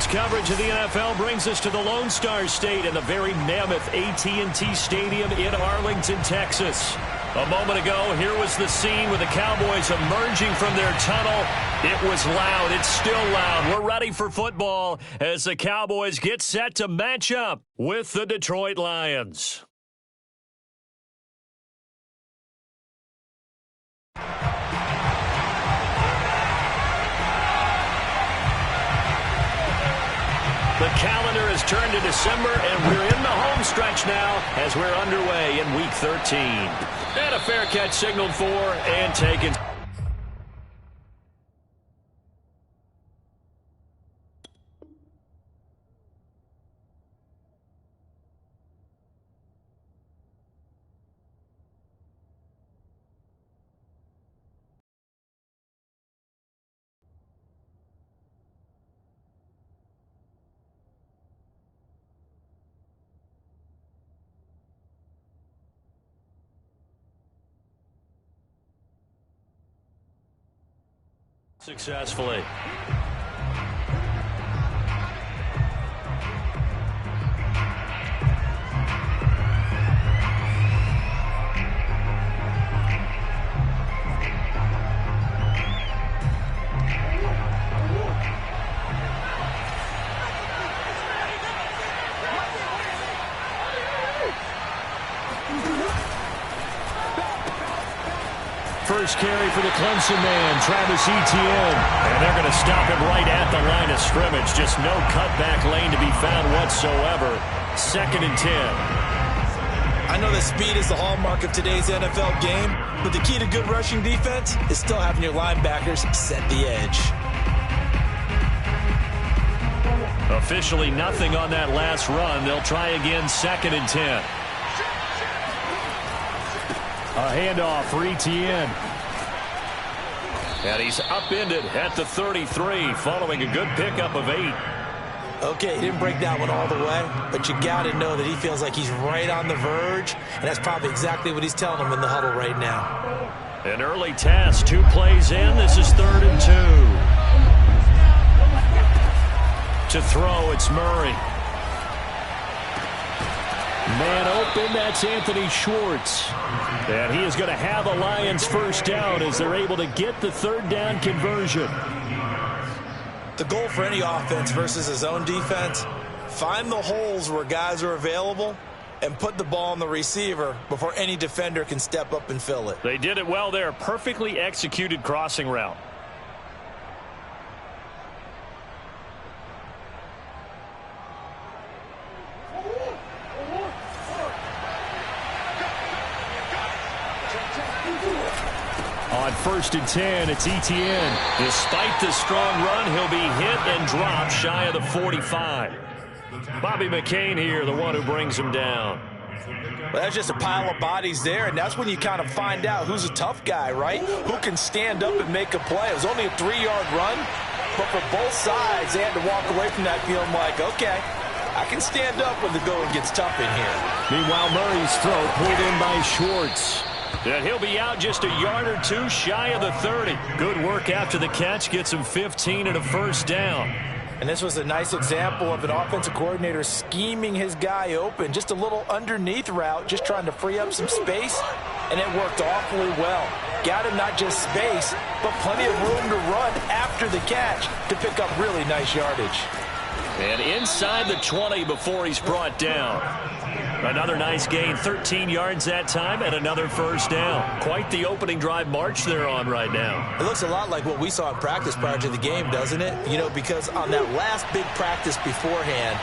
coverage of the NFL brings us to the Lone Star State in the very mammoth AT&T Stadium in Arlington, Texas. A moment ago, here was the scene with the Cowboys emerging from their tunnel. It was loud. It's still loud. We're ready for football as the Cowboys get set to match up with the Detroit Lions. The calendar has turned to December, and we're in the home stretch now as we're underway in Week 13. And a fair catch signaled for and taken. Successfully. First carry for the Clemson man, Travis Etienne. And they're going to stop him right at the line of scrimmage. Just no cutback lane to be found whatsoever. 2nd and 10. I know that speed is the hallmark of today's NFL game, but the key to good rushing defense is still having your linebackers set the edge. Officially nothing on that last run. They'll try again, 2nd and 10. A handoff for Etienne. And he's upended at the 33 following a good pickup of 8. Okay, he didn't break that one all the way, but you got to know that he feels like he's right on the verge, and that's probably exactly what he's telling him in the huddle right now. An early test, 2 plays in. This is 3rd and 2. To throw, it's Murray. Man open, that's Anthony Schwartz. And he is going to have a Lions first down as they're able to get the 3rd down conversion. The goal for any offense versus his own defense, find the holes where guys are available and put the ball on the receiver before any defender can step up and fill it. They did it well there. Perfectly executed crossing route. On 1st and 10, it's Etienne. Despite the strong run, he'll be hit and dropped shy of the 45. Bobby McCain here, the one who brings him down. Well, that's just a pile of bodies there, and that's when you kind of find out who's a tough guy, right? Who can stand up and make a play. It was only a 3-yard run, but for both sides, they had to walk away from that feeling like, okay, I can stand up when the going gets tough in here. Meanwhile, Murray's throw pulled in by Schwartz. And he'll be out just a yard or 2 shy of the 30. Good work after the catch. Gets him 15 and a first down. And this was a nice example of an offensive coordinator scheming his guy open. Just a little underneath route, just trying to free up some space. And it worked awfully well. Got him not just space, but plenty of room to run after the catch to pick up really nice yardage. And inside the 20 before he's brought down. Another nice gain, 13 yards that time, and another first down. Quite the opening drive march they're on right now. It looks a lot like what we saw in practice prior to the game, doesn't it? You know, because on that last big practice beforehand,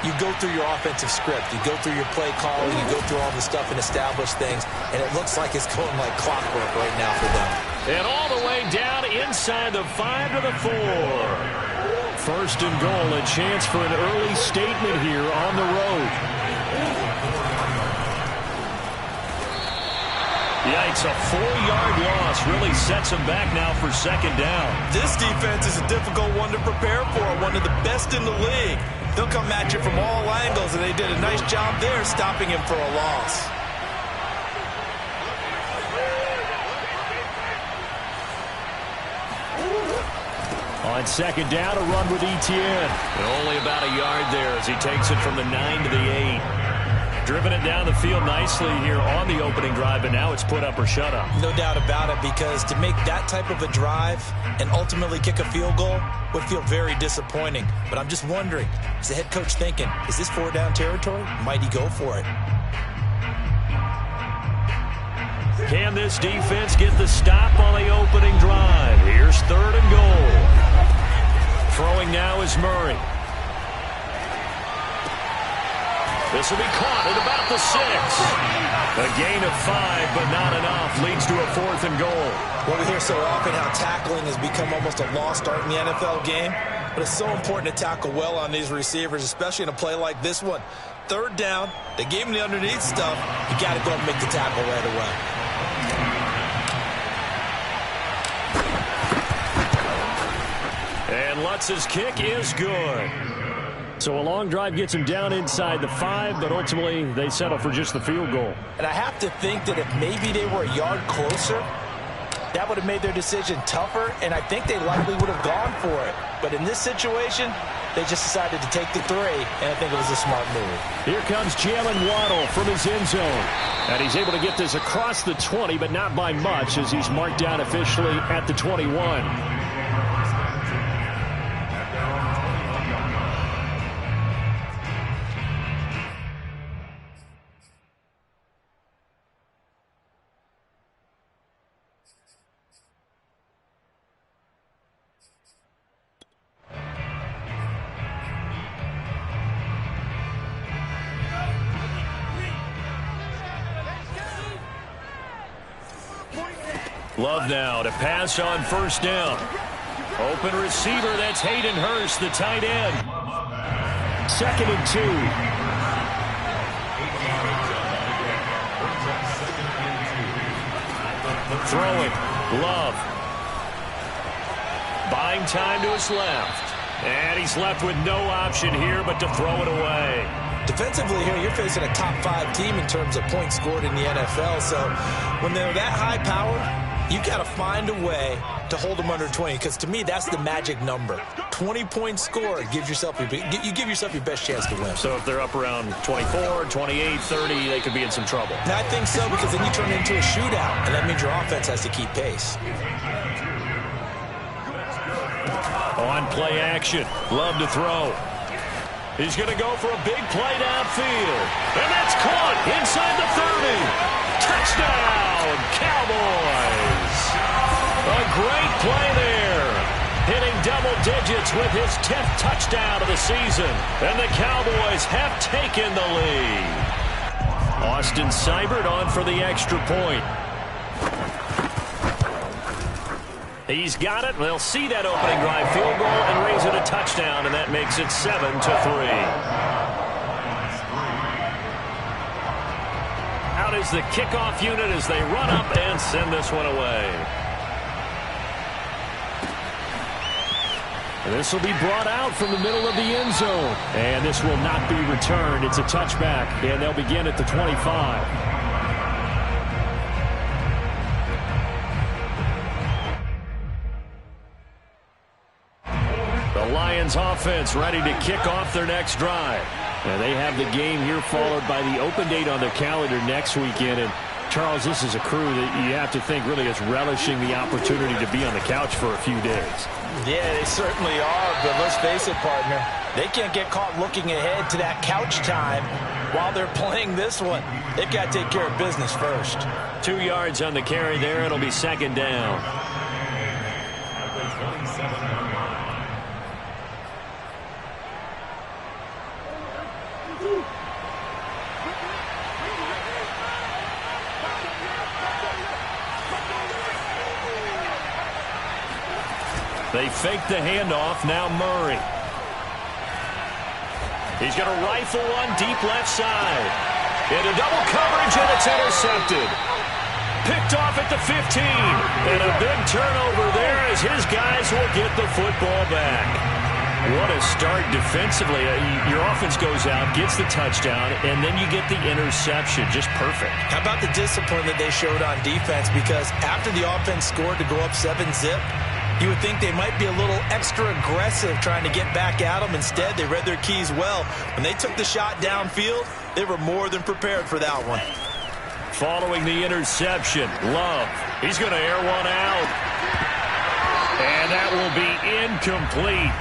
you go through your offensive script. You go through your play calling. You go through all the stuff and establish things, and it looks like it's going like clockwork right now for them. And all the way down inside the 5 to the 4. 1st and goal, a chance for an early statement here on the road. Yikes, a 4-yard loss really sets him back now for 2nd down. This defense is a difficult one to prepare for, one of the best in the league. They'll come at you from all angles, and they did a nice job there stopping him for a loss. On second down, a run with Etienne. And only about a yard there as he takes it from the 9 to the 8. Driven it down the field nicely here on the opening drive, and now it's put up or shut up. No doubt about it, because to make that type of a drive and ultimately kick a field goal would feel very disappointing. But I'm just wondering, is the head coach thinking, is this 4-down territory? Might he go for it? Can this defense get the stop on the opening drive? Here's 3rd and goal. Throwing now is Murray. This will be caught at about the 6. A gain of 5, but not enough. Leads to a 4th and goal. Well, we hear so often how tackling has become almost a lost art in the NFL game. But it's so important to tackle well on these receivers, especially in a play like this one. 3rd down, they gave him the underneath stuff. You got to go and make the tackle right away. And Lutz's kick is good. So a long drive gets him down inside the 5, but ultimately they settle for just the field goal. And I have to think that if maybe they were a yard closer, that would have made their decision tougher, and I think they likely would have gone for it. But in this situation, they just decided to take the 3, and I think it was a smart move. Here comes Jalen Waddle from his end zone. And he's able to get this across the 20, but not by much, as he's marked down officially at the 21. Love now to pass on 1st down. Open receiver, that's Hayden Hurst, the tight end. 2nd and 2. Throwing, Love. Buying time to his left. And he's left with no option here but to throw it away. Defensively here, you're facing a top 5 team in terms of points scored in the NFL. So when they're that high-powered, you got to find a way to hold them under 20, because to me, that's the magic number. 20 points scored gives yourself you give yourself your best chance to win. So if they're up around 24, 28, 30, they could be in some trouble. And I think so, because then you turn it into a shootout, and that means your offense has to keep pace. On play action, Love to throw. He's going to go for a big play downfield. And that's caught inside the 30. Touchdown, Cowboys. A great play there. Hitting double digits with his 10th touchdown of the season. And the Cowboys have taken the lead. Austin Seibert on for the extra point. He's got it. They'll see that opening drive field goal and raise it a touchdown, and that makes it 7-3. Out is the kickoff unit as they run up and send this one away. And this will be brought out from the middle of the end zone. And this will not be returned. It's a touchback, and they'll begin at the 25. The Lions offense ready to kick off their next drive. And they have the game here followed by the open date on their calendar next weekend. And Charles, this is a crew that you have to think really is relishing the opportunity to be on the couch for a few days. Yeah, they certainly are, but let's face it, partner. They can't get caught looking ahead to that couch time while they're playing this one. They've got to take care of business first. 2 yards on the carry there. It'll be 2nd down. They fake the handoff. Now Murray. He's going to rifle one deep left side. Into double coverage, and it's intercepted. Picked off at the 15. And a big turnover there as his guys will get the football back. What a start defensively. Your offense goes out, gets the touchdown, and then you get the interception. Just perfect. How about the discipline that they showed on defense? Because after the offense scored to go up 7-zip, You would think they might be a little extra aggressive trying to get back at them. Instead, they read their keys well. When they took the shot downfield, they were more than prepared for that one. Following the interception, Love. He's going to air one out. And that will be incomplete.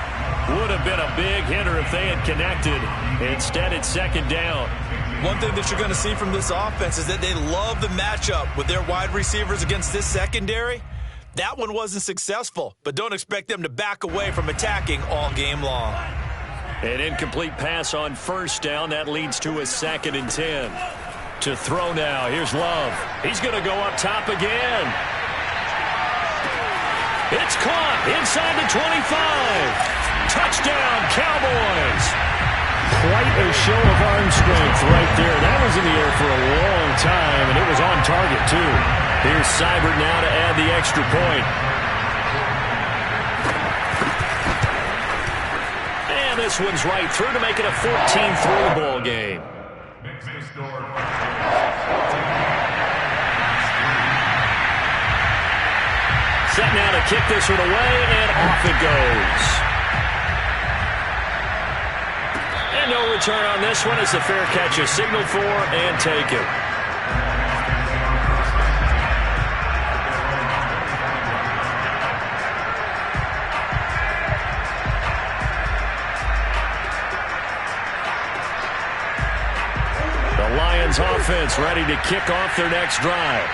Would have been a big hitter if they had connected. Instead, it's second down. One thing that you're going to see from this offense is that they love the matchup with their wide receivers against this secondary. That one wasn't successful, but don't expect them to back away from attacking all game long. An incomplete pass on first down. That leads to a 2nd and 10. To throw now. Here's Love. He's going to go up top again. It's caught inside the 25. Touchdown, Cowboys. Quite a show of arm strength right there. That was in the air for a long time, and it was on target, too. Here's Seibert now to add the extra point. And this one's right through to make it a 14-3 ball game. Set now to kick this one away, and off it goes. And no return on this one as the fair catch is signaled for and taken. The Lions offense ready to kick off their next drive.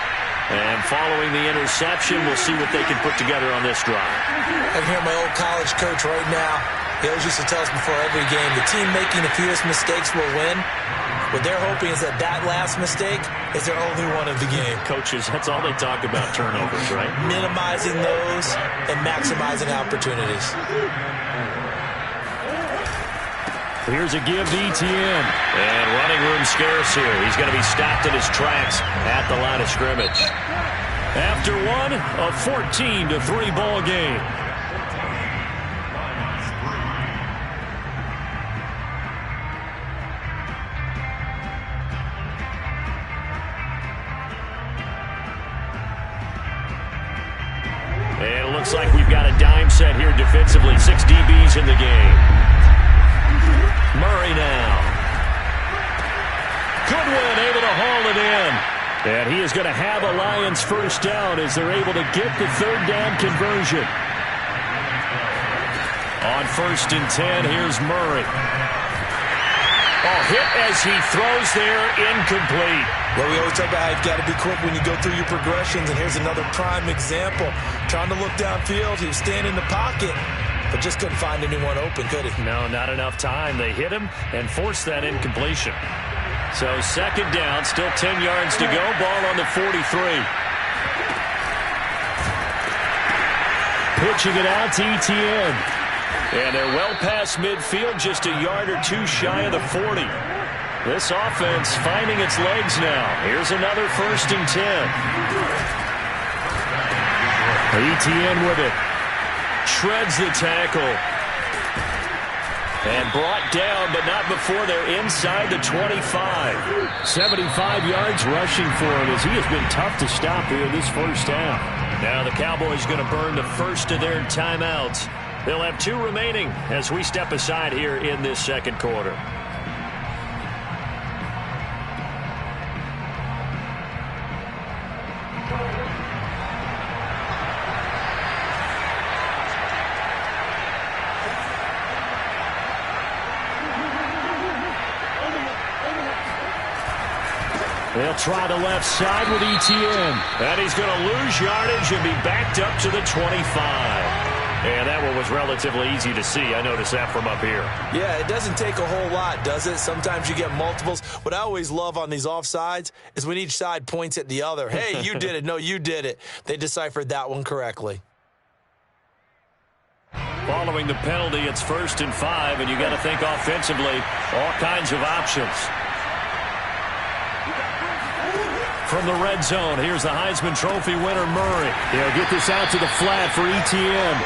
And following the interception, we'll see what they can put together on this drive. I can hear my old college coach right now. He always used to tell us before every game, the team making the fewest mistakes will win. What they're hoping is that that last mistake is their only one of the game. Coaches, that's all they talk about, turnovers, right? Minimizing those and maximizing opportunities. Here's a give to Etienne. And running room scarce here. He's going to be stopped in his tracks at the line of scrimmage. After one, a 14-3 ball game. And it looks like we've got a dime set here defensively. 6 DBs in the game. Murray now. Goodwin able to haul it in. And he is going to have a Lions first down as they're able to get the 3rd down conversion. On 1st and 10, here's Murray. Oh, hit as he throws there, incomplete. Well, we always talk about how you've got to be quick when you go through your progressions, and here's another prime example. Trying to look downfield, he was standing in the pocket, but just couldn't find anyone open, could he? No, not enough time. They hit him and forced that incompletion. So 2nd down, still 10 yards to go. Ball on the 43. Pitching it out to Etienne. And they're well past midfield, just a yard or two shy of the 40. This offense finding its legs now. Here's another 1st and 10. Etienne with it. Shreds the tackle. And brought down, but not before they're inside the 25. 75 yards rushing for him as he has been tough to stop here this first half. Now the Cowboys going to burn the first of their timeouts. They'll have 2 remaining as we step aside here in this 2nd quarter. They'll try the left side with Etienne. And he's going to lose yardage and be backed up to the 25. And that one was relatively easy to see. I noticed that from up here. Yeah, it doesn't take a whole lot, does it? Sometimes you get multiples. What I always love on these offsides is when each side points at the other. Hey, you did it. No, you did it. They deciphered that one correctly. Following the penalty, it's 1st and 5, and you got to think offensively, all kinds of options. From the red zone, here's the Heisman Trophy winner, Murray. He'll get this out to the flat for Etienne.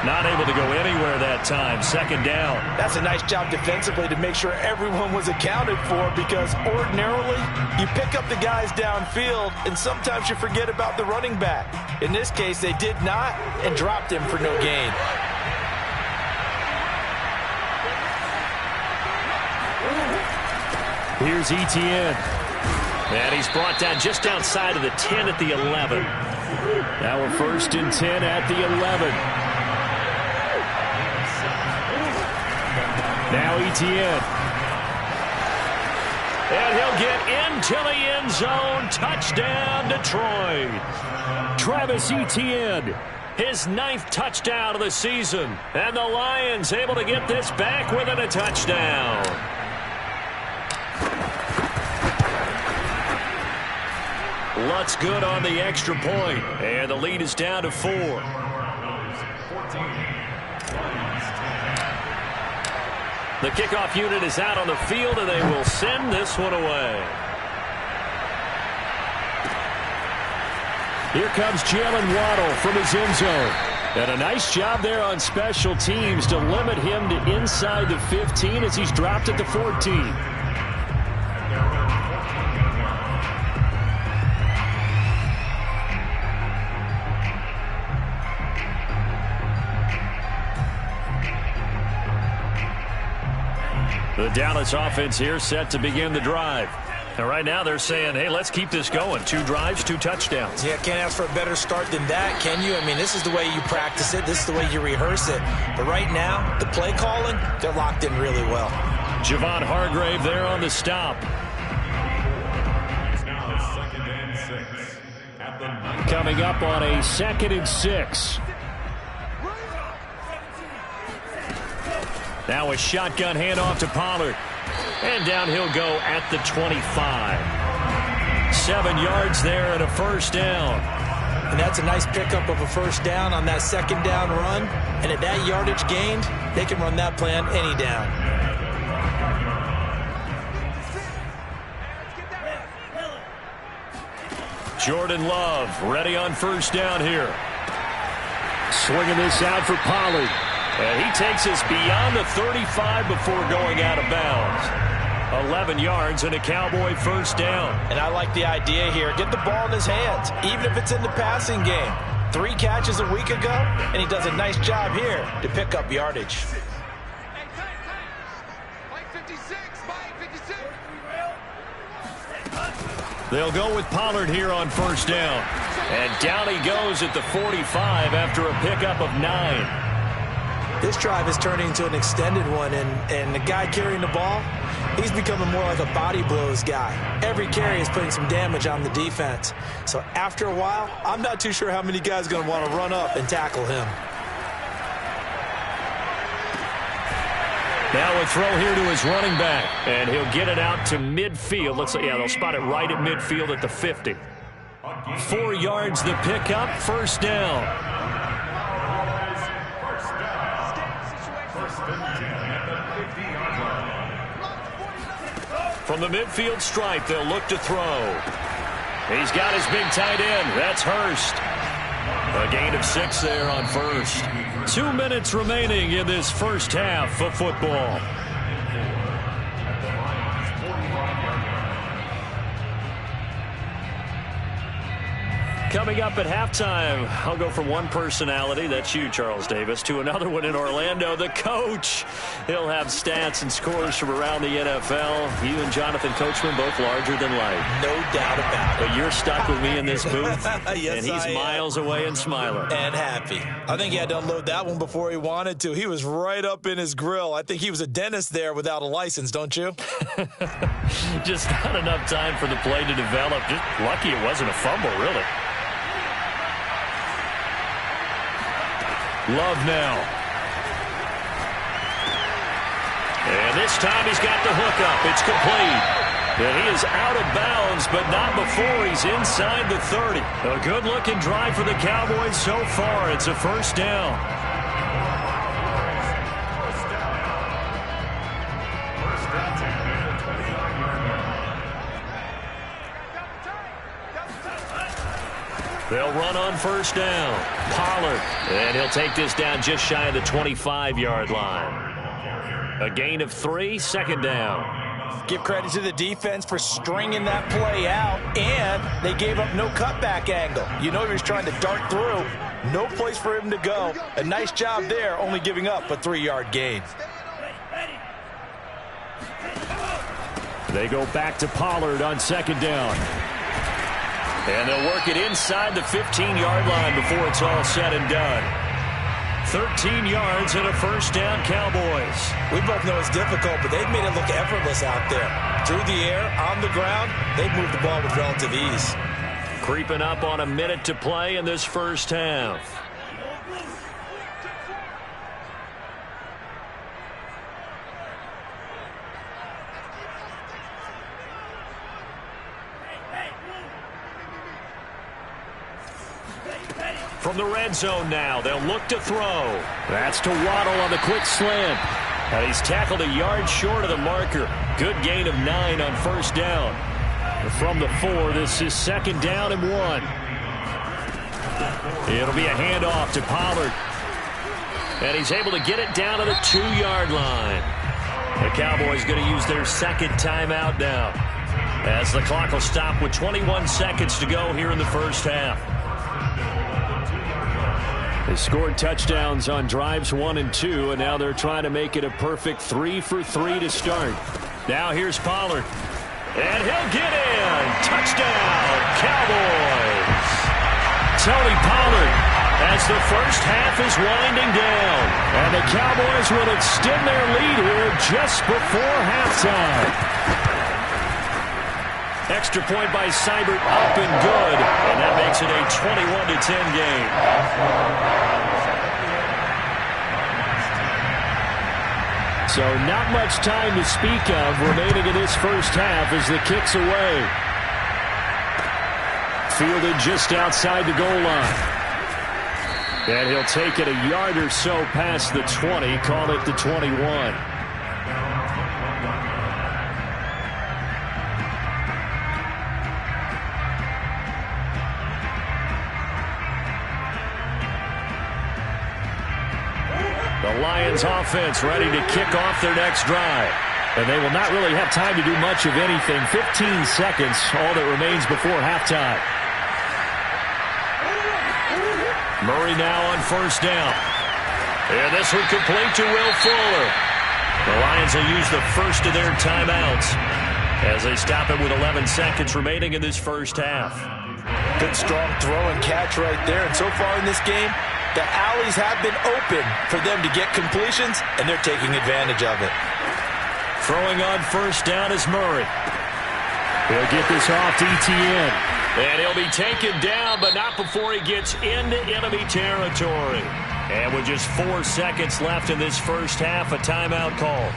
Not able to go anywhere that time. Second down. That's a nice job defensively to make sure everyone was accounted for, because ordinarily you pick up the guys downfield and sometimes you forget about the running back. In this case, they did not and dropped him for no gain. Here's Etienne. And he's brought down just outside of the 10 at the 11. Now a 1st and 10 at the 11. Now Etienne. And he'll get into the end zone. Touchdown, Detroit. Travis Etienne, his 9th touchdown of the season. And the Lions able to get this back within a touchdown. Lutz good on the extra point. And the lead is down to 4. The kickoff unit is out on the field, and they will send this one away. Here comes Jalen Waddle from his end zone. And a nice job there on special teams to limit him to inside the 15 as he's dropped at the 14. The Dallas offense here set to begin the drive. And right now they're saying, hey, let's keep this going. 2 drives, 2 touchdowns. Yeah, can't ask for a better start than that, can you? I mean, this is the way you practice it. This is the way you rehearse it. But right now, the play calling, they're locked in really well. Javon Hargrave there on the stop. Coming up on a 2nd and 6. Now a shotgun handoff to Pollard. And down he'll go at the 25. 7 yards there and a 1st down. And that's a nice pickup of a 1st down on that 2nd down run. And at that yardage gained, they can run that play on any down. Jordan Love ready on 1st down here. Swinging this out for Pollard. And he takes us beyond the 35 before going out of bounds. 11 yards and a Cowboy 1st down. And I like the idea here. Get the ball in his hands, even if it's in the passing game. 3 catches a week ago, and he does a nice job here to pick up yardage. They'll go with Pollard here on 1st down. And down he goes at the 45 after a pickup of 9. This drive is turning into an extended one, and the guy carrying the ball, he's becoming more like a body blows guy. Every carry is putting some damage on the defense. So after a while, I'm not too sure how many guys are going to want to run up and tackle him. Now a throw here to his running back, and he'll get it out to midfield. Looks like, yeah, they'll spot it right at midfield at the 50. 4 yards the pickup, 1st down. From the midfield stripe, they'll look to throw. He's got his big tight end. That's Hurst. A gain of 6 there on 1st. 2 minutes remaining in this 1st half of football. Coming up at halftime, I'll go from one personality, that's you, Charles Davis, to another one in Orlando, the coach. He'll have stats and scores from around the NFL. You and Jonathan Coachman both larger than life. No doubt about it. But you're stuck with me in this booth, yes, and he's miles away and smiling. And happy. I think he had to unload that one before he wanted to. He was right up in his grill. I think he was a dentist there without a license, don't you? Just not enough time for the play to develop. Just lucky it wasn't a fumble, really. Love now. And this time he's got the hookup. It's complete. And he is out of bounds, but not before he's inside the 30. A good-looking drive for the Cowboys so far. It's a 1st down. They'll run on first down. Pollard. And he'll take this down just shy of the 25-yard line. A gain of 3, second down. Give credit to the defense for stringing that play out, and they gave up no cutback angle. You know he was trying to dart through. No place for him to go. A nice job there, only giving up a 3-yard gain. They go back to Pollard on second down. And they'll work it inside the 15-yard line before it's all said and done. 13 yards and a first down, Cowboys. We both know it's difficult, but they've made it look effortless out there. Through the air, on the ground, they've moved the ball with relative ease. Creeping up on a minute to play in this first half. From the red zone now, they'll look to throw. That's to Waddle on the quick slant. And he's tackled a yard short of the marker. Good gain of 9 on first down. From the 4, this is second down and 1. It'll be a handoff to Pollard. And he's able to get it down to the 2-yard line. The Cowboys going to use their second timeout now, as the clock will stop with 21 seconds to go here in the first half. They scored touchdowns on drives 1 and 2, and now they're trying to make it a perfect 3 for 3 to start. Now here's Pollard. And he'll get in. Touchdown, Cowboys. Tony Pollard, as the first half is winding down. And the Cowboys will extend their lead here just before halftime. Extra point by Seibert, up and good. And that makes it a 21-10 game. So not much time to speak of remaining in this first half as the kick's away. Fielded just outside the goal line. And he'll take it a yard or so past the 20, call it the 21. The Lions offense ready to kick off their next drive. And they will not really have time to do much of anything. 15 seconds, all that remains before halftime. Murray now on first down. And this one complete to Will Fuller. The Lions will use the first of their timeouts as they stop it with 11 seconds remaining in this first half. Good strong throw and catch right there. And so far in this game, the alleys have been open for them to get completions, and they're taking advantage of it. Throwing on first down is Murray. He'll get this off to Etienne. And he'll be taken down, but not before he gets into enemy territory. And with just 4 seconds left in this first half, a timeout call.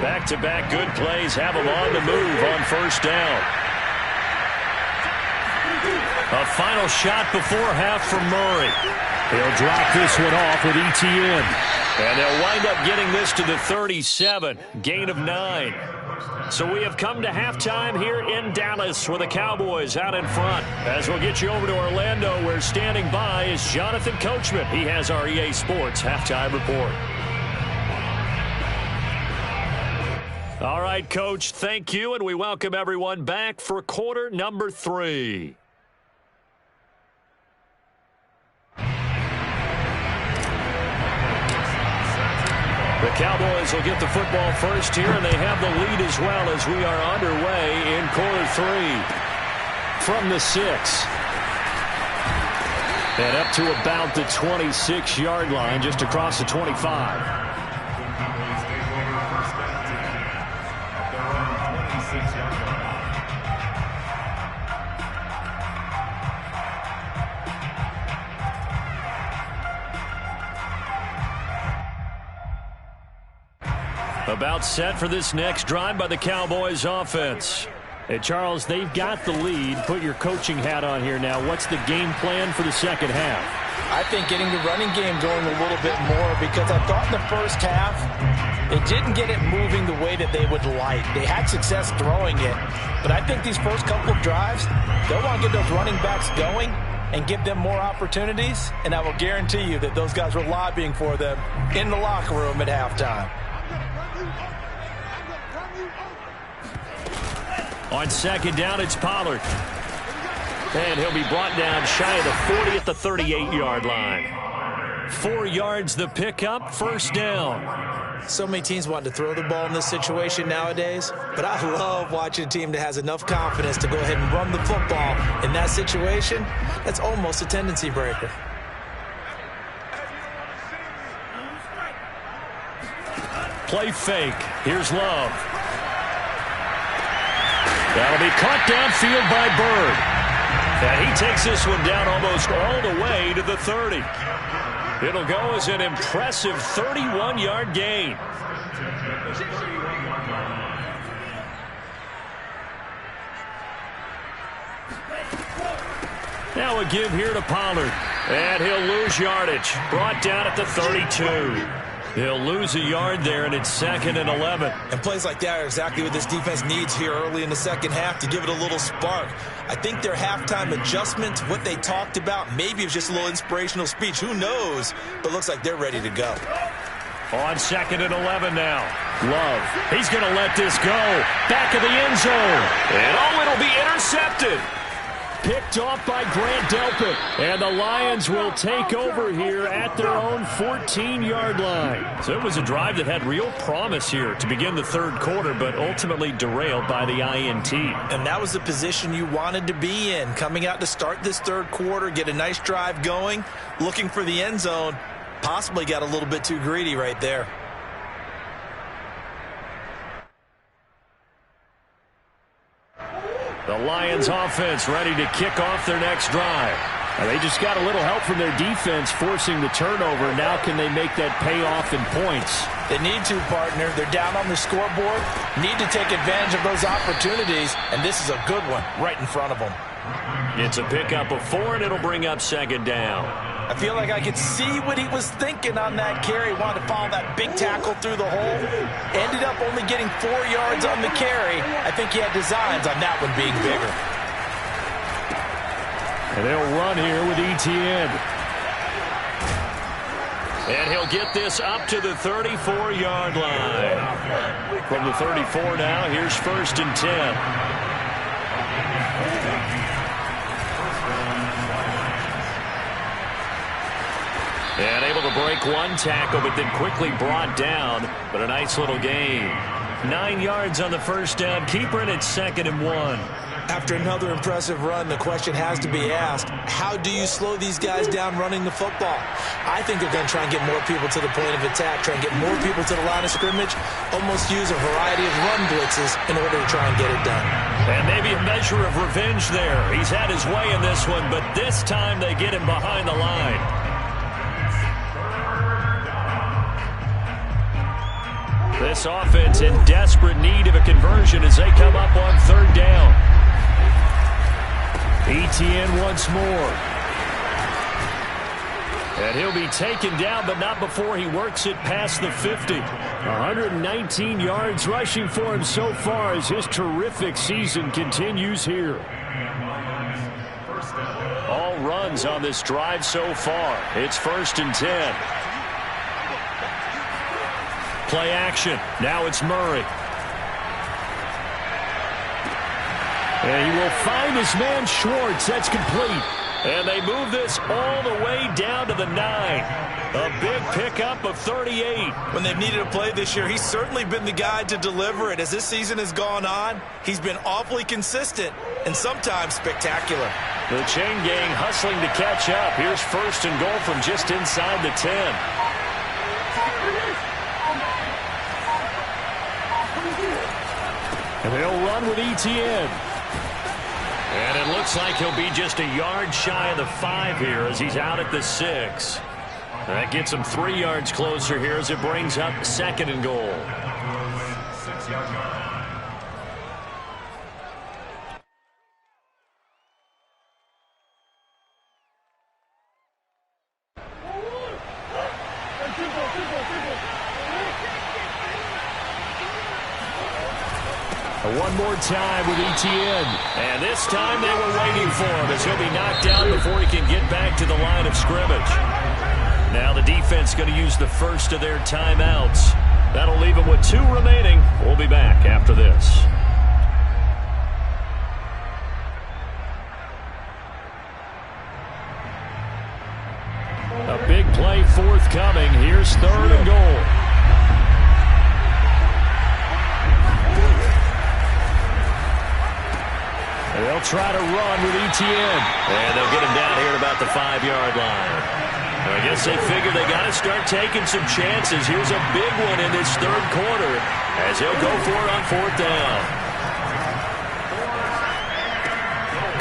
Back-to-back good plays have them on the move on first down. A final shot before half from Murray. He'll drop this one off with Etienne. And they'll wind up getting this to the 37. Gain of 9. So we have come to halftime here in Dallas with the Cowboys out in front. As we'll get you over to Orlando, where standing by is Jonathan Coachman. He has our EA Sports halftime report. All right, Coach, thank you, and we welcome everyone back for quarter number 3. The Cowboys will get the football first here, and they have the lead as well as we are underway in quarter 3. From the 6. And up to about the 26-yard line, just across the 25. About set for this next drive by the Cowboys offense. Hey, Charles, they've got the lead. Put your coaching hat on here now. What's the game plan for the second half? I think getting the running game going a little bit more, because I thought in the first half they didn't get it moving the way that they would like. They had success throwing it, but I think these first couple of drives, they'll want to get those running backs going and give them more opportunities, and I will guarantee you that those guys were lobbying for them in the locker room at halftime. On second down, it's Pollard. And he'll be brought down shy of the 40 at the 38-yard line. 4 yards the pickup, first down. So many teams want to throw the ball in this situation nowadays, but I love watching a team that has enough confidence to go ahead and run the football in that situation. That's almost a tendency breaker. Play fake. Here's Love. That'll be caught downfield by Bird. And he takes this one down almost all the way to the 30. It'll go as an impressive 31-yard gain. Now a give here to Pollard. And he'll lose yardage. Brought down at the 32. He'll lose a yard there, and it's 2nd and 11. And plays like that are exactly what this defense needs here early in the second half to give it a little spark. I think their halftime adjustment, what they talked about, maybe it was just a little inspirational speech. Who knows? But looks like they're ready to go. On 2nd and 11 now. Love. He's going to let this go. Back of the end zone. And it'll be intercepted. Picked off by Grant Delpit. And the Lions will take over here at their own 14-yard line. So it was a drive that had real promise here to begin the third quarter, but ultimately derailed by the INT. And that was the position you wanted to be in, coming out to start this third quarter, get a nice drive going, looking for the end zone. Possibly got a little bit too greedy right there. The Lions offense ready to kick off their next drive. They just got a little help from their defense forcing the turnover. Now can they make that pay off in points? They need to, partner. They're down on the scoreboard. Need to take advantage of those opportunities, and this is a good one right in front of them. It's a pickup of 4, and it'll bring up 2nd down. I feel like I could see what he was thinking on that carry. Wanted to follow that big tackle through the hole. Ended up only getting 4 yards on the carry. I think he had designs on that one being bigger. And they'll run here with Etienne. And he'll get this up to the 34-yard line. From the 34 now, here's 1st and 10. And able to break one tackle, but then quickly brought down. But a nice little gain. 9 yards on the first down. Keeper in at 2nd and 1. After another impressive run, the question has to be asked, how do you slow these guys down running the football? I think they're going to try and get more people to the point of attack, try and get more people to the line of scrimmage, almost use a variety of run blitzes in order to try and get it done. And maybe a measure of revenge there. He's had his way in this one, but this time they get him behind the line. This offense in desperate need of a conversion as they come up on 3rd down. Etienne once more. And he'll be taken down, but not before he works it past the 50. 119 yards rushing for him so far as his terrific season continues here. All runs on this drive so far. It's 1st and 10. Play action. Now it's Murray. And he will find his man Schwartz. That's complete. And they move this all the way down to the 9. A big pickup of 38. When they've needed a play this year, he's certainly been the guy to deliver it. As this season has gone on, he's been awfully consistent and sometimes spectacular. The chain gang hustling to catch up. Here's 1st and goal from just inside the 10. And they'll run with Etienne. And it looks like he'll be just a yard shy of the 5 here as he's out at the 6. That gets him 3 yards closer here as it brings up 2nd and goal. One more time with ETN. And this time they were waiting for him as he'll be knocked down before he can get back to the line of scrimmage. Now the defense going to use the first of their timeouts. That'll leave them with 2 remaining. We'll be back after this. A big play forthcoming. Here's 3rd and goal. They'll try to run with ETN. And they'll get him down here at about the 5-yard line. I guess they figure they got to start taking some chances. Here's a big one in this 3rd quarter as he'll go for it on 4th down.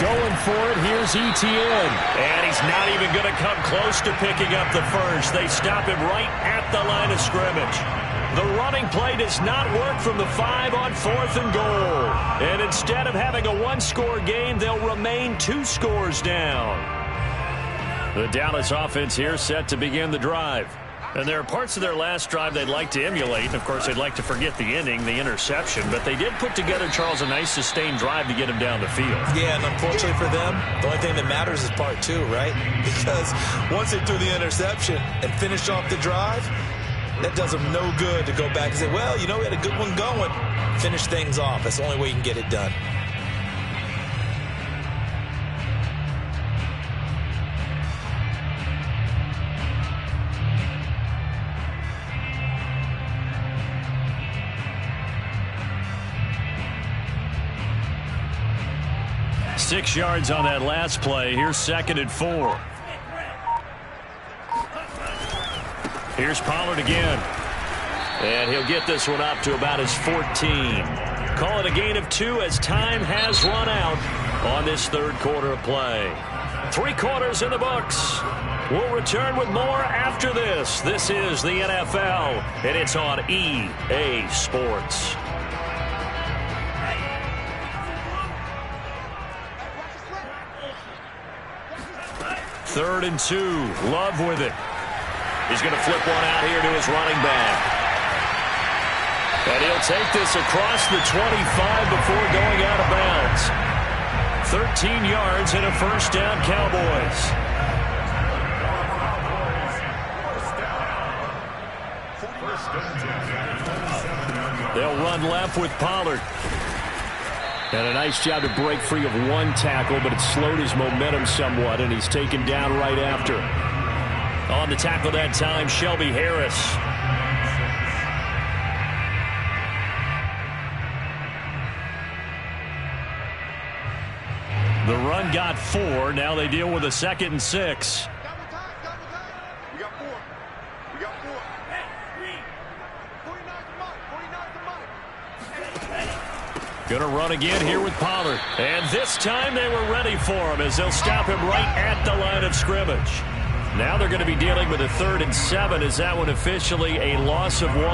Going for it, here's ETN. And he's not even going to come close to picking up the first. They stop him right at the line of scrimmage. The running play does not work from the 5 on 4th and goal. And instead of having a 1-score game, they'll remain 2 scores down. The Dallas offense here set to begin the drive. And there are parts of their last drive they'd like to emulate. And, of course, they'd like to forget the ending, the interception. But they did put together, Charles, a nice sustained drive to get him down the field. Yeah, and unfortunately for them, the only thing that matters is part 2, right? Because once they threw the interception and finished off the drive, that does them no good to go back and say, well, you know, we had a good one going. Finish things off. That's the only way you can get it done. Six yards on that last play. Here's 2nd and 4. Here's Pollard again. And he'll get this one up to about his 14. Call it a gain of 2 as time has run out on this 3rd quarter of play. 3 quarters in the books. We'll return with more after this. This is the NFL, and it's on EA Sports. 3rd and 2. Love with it. He's going to flip one out here to his running back. And he'll take this across the 25 before going out of bounds. 13 yards and a 1st down, Cowboys. They'll run left with Pollard. And a nice job to break free of 1 tackle, but it slowed his momentum somewhat, and he's taken down right after. On the tackle that time, Shelby Harris. The run got 4. Now they deal with a 2nd and 6. We got 4. We got 4. Going to run again here with Pollard. And this time they were ready for him as they'll stop him right at the line of scrimmage. Now they're going to be dealing with a 3rd and 7. Is that one officially a loss of 1?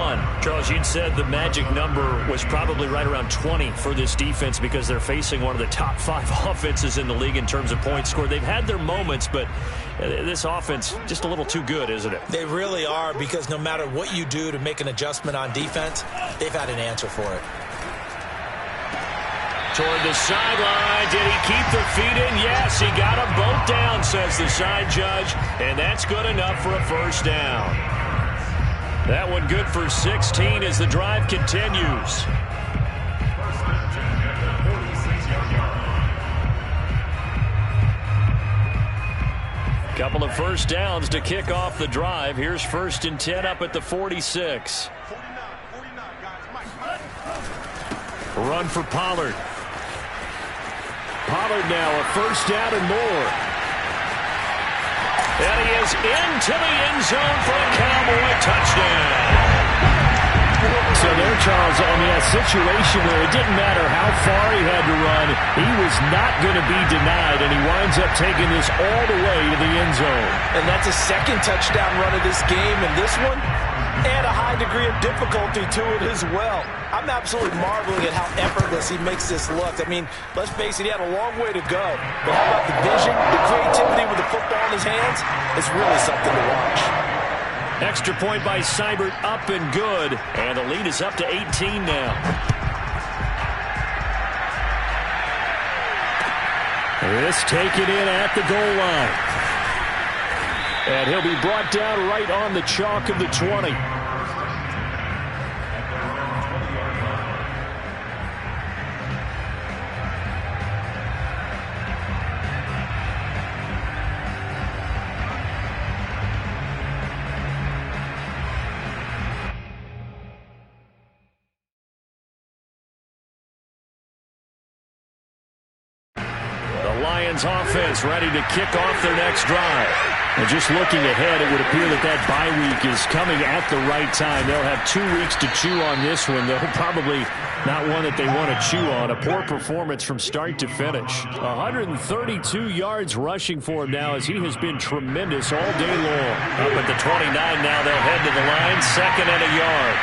Charles, you'd said the magic number was probably right around 20 for this defense because they're facing one of the top 5 offenses in the league in terms of points scored. They've had their moments, but this offense just a little too good, isn't it? They really are, because no matter what you do to make an adjustment on defense, they've had an answer for it. Toward the sideline. Did he keep the feet in? Yes, he got them both down, says the side judge. And that's good enough for a 1st down. That one good for 16 as the drive continues. Couple of 1st downs to kick off the drive. Here's 1st and 10 up at the 46. Run for Pollard. Pollard now a 1st down and more. And he is into the end zone for a Cowboy touchdown. So there, Charles, I mean, a situation where it didn't matter how far he had to run, he was not going to be denied, and he winds up taking this all the way to the end zone. And that's a 2nd touchdown run of this game, and this one, add a high degree of difficulty to it as well. I'm absolutely marveling at how effortless he makes this look. I mean, let's face it, he had a long way to go. But how about the vision, the creativity with the football in his hands? It's really something to watch. Extra point by Seibert, up and good. And the lead is up to 18 now. This taken in at the goal line. And he'll be brought down right on the chalk of the 20. Lions offense ready to kick off their next drive. And just looking ahead, it would appear that bye week is coming at the right time. They'll have 2 weeks to chew on this one, though probably not one that they want to chew on. A poor performance from start to finish. 132 yards rushing for him now as he has been tremendous all day long. Up at the 29 now, they'll head to the line, 2nd and a yard.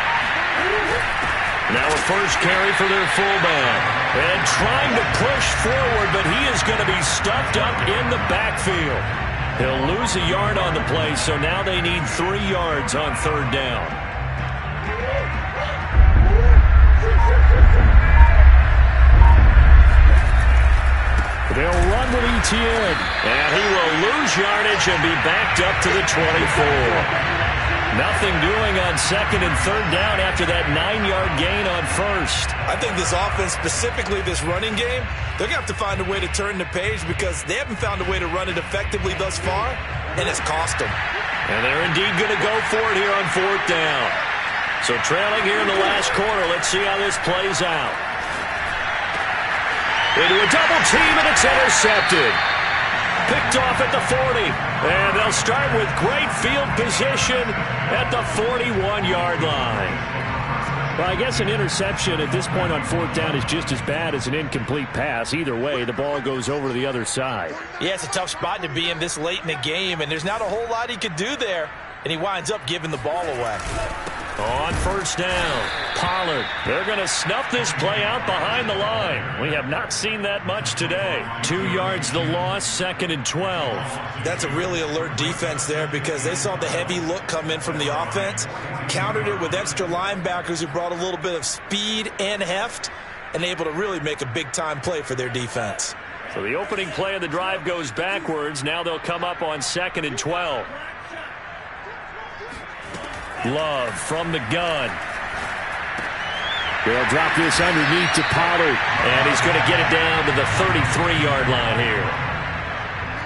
Now a first carry for their fullback. And trying to push forward, but he is going to be stuffed up in the backfield. He'll lose a yard on the play, so now they need 3 yards on 3rd down. They'll run with Etienne. And he will lose yardage and be backed up to the 24. Nothing doing on 2nd and 3rd down after that 9-yard gain on 1st. I think this offense, specifically this running game, they're going to have to find a way to turn the page because they haven't found a way to run it effectively thus far, and it's cost them. And they're indeed going to go for it here on 4th down. So trailing here in the last quarter, let's see how this plays out. Into a double team, and it's intercepted. Picked off at the 40. And they'll start with great field position at the 41-yard line. Well, I guess an interception at this point on 4th down is just as bad as an incomplete pass. Either way, the ball goes over to the other side. Yeah, it's a tough spot to be in this late in the game, and there's not a whole lot he could do there. And he winds up giving the ball away. On 1st down, Pollard. They're going to snuff this play out behind the line. We have not seen that much today. 2 yards the loss, 2nd and 12. That's a really alert defense there because they saw the heavy look come in from the offense, countered it with extra linebackers who brought a little bit of speed and heft, and able to really make a big-time play for their defense. So the opening play of the drive goes backwards. Now they'll come up on 2nd and 12. Love from the gun. They'll drop this underneath to Pollard, and he's going to get it down to the 33-yard line here.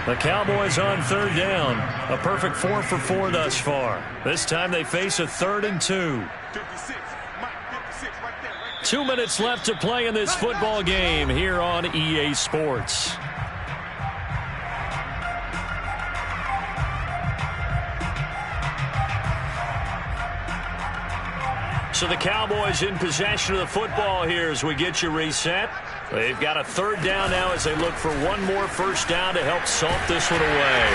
The Cowboys on 3rd down. A perfect 4 for 4 thus far. This time they face a 3rd and 2. 2 minutes left to play in this football game here on EA Sports. So the Cowboys in possession of the football here as we get you reset. They've got a 3rd down now as they look for one more 1st down to help salt this one away.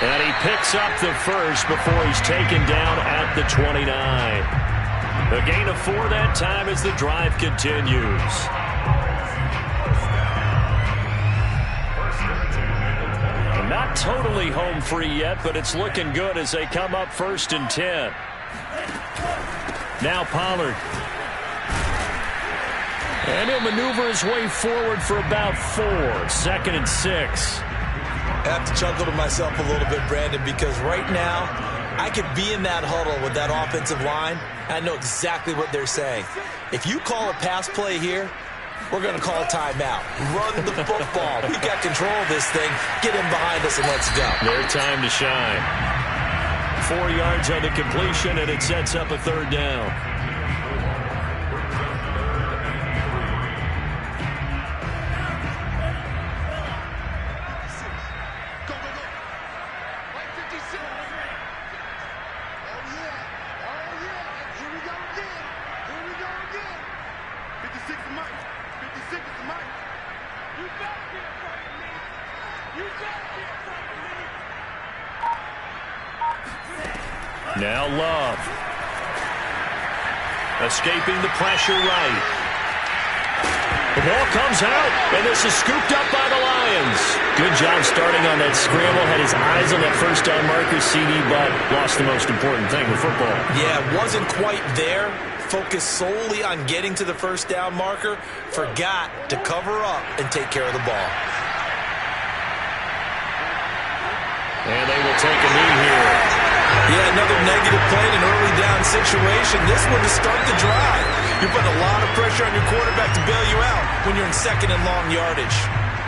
And he picks up the 1st before he's taken down at the 29. A gain of 4 that time as the drive continues. Not totally home free yet, but it's looking good as they come up 1st and 10. Now Pollard. And he'll maneuver his way forward for about 4. 2nd and 6. I have to chuckle to myself a little bit, Brandon, because right now I could be in that huddle with that offensive line. I know exactly what they're saying. If you call a pass play here, we're going to call timeout. Run the football. We got control of this thing. Get in behind us and let's go. Their time to shine. 4 yards on the completion, and it sets up a 3rd down. Now Love. Escaping the pressure right. The ball comes out, and this is scooped up by the Lions. Good job starting on that scramble. Had his eyes on that 1st down marker, CD, but lost the most important thing, the football. Yeah, wasn't quite there. Focused solely on getting to the 1st down marker. Forgot to cover up and take care of the ball. And they will take a knee here. Yeah, another negative play in an early down situation. This one to start the drive. You're putting a lot of pressure on your quarterback to bail you out when you're in second and long yardage.